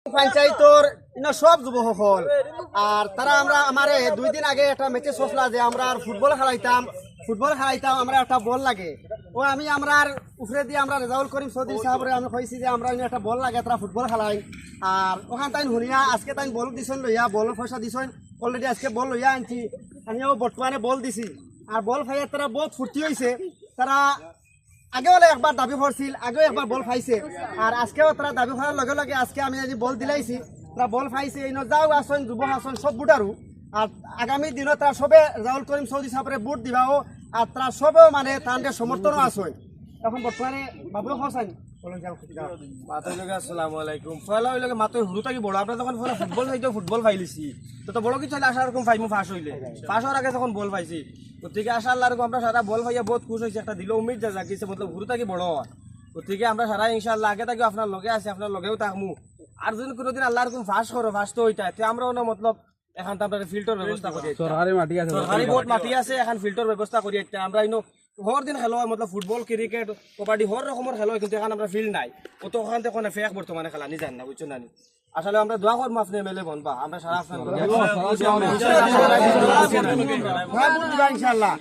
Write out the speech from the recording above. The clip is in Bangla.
পঞ্চায়েতর সব যুবসকল আর তারা আমরা আমার 2 দিন আগে একটা ম্যাচে সসলা যে আমরা ফুটবল খেলাইতাম আমরা একটা বল লাগে ও আমি আমরা উপরে দিয়ে আমরা রেজাউল করিম চৌধুরী সাহেবরে আমি কইছি যে আমরা একটা বল লাগে তারা ফুটবল খেলাই আর ওখান তাই শুনিয়া আজকে তাই বল দিছেন লইয়া বলের পয়সা দিছেন অলরেডি আজকে বল লইয়া আনছি আমিও বর্তমানে বল দিছি আর বল খাইয়া তারা বহুত ফুর্তি হয়েছে তারা আগেও একবার দাবি করছিল আগেও একবার বল পাইছে আর আজকেও তারা দাবি করার লগে লগে আজকে আমি আজি বল দিলাইছি তারা বল পাইছে এই যাও আসন যুব আসন সব বুটারু আর আগামী দিনত তারা সবে রাহুল করিম চৌধুরী সাহেবের ভোট দিবাও আর তারা সবেও মানে তাদের সমর্থনও আসন এখন বর্তমানে বাবু হসান আসসালামু আলাইকুম পয়লা হইলে মাত্র হুরু থাকি বড় আমরা যখন ফুটবল খাইতে ফুটবল পাইলিছি তো বড় কিছু হলে আসার রকম পাইমু ফাঁস হইলে ফাঁস হওয়ার আগে যখন বল পাইছি গতিকে আশা আল্লাহ আমরা সারা বল পাইয়া বহুত খুশ হয়েছে একটা দিল উম্মিদ যা জাগিছে মতলব হুরু থাকি বড় হওয়া গতিকে আমরা সারা ইনশাআল্লাহ আগে থাকি আপনার লগে আছে আপনার লগেও থাকমু আর যদি কোনোদিন আল্লাহ রকম ফাঁস করো ফাঁস তো ওইটা তে আমরাও না মতলব এখন তো আমরা ফিল্টার ব্যবস্থা করি সরকারি বহুত মাটি আছে এখন ফিল্টার ব্যবস্থা করি আমরা ইনো হর দিন খেলো হয় মতলব ফুটবল ক্রিকেট কবাডি হর রকমের খেলো হয় কিন্তু এখন আমরা ফিল্ড নাই ও তো ওখান থেকে ফেক বর্তমানে খেলা নি জান না বুঝছো না আসলে আমরা দোয়া করবো আপনি এমএলএ বনবা আমরা সারা ইনশাআল্লাহ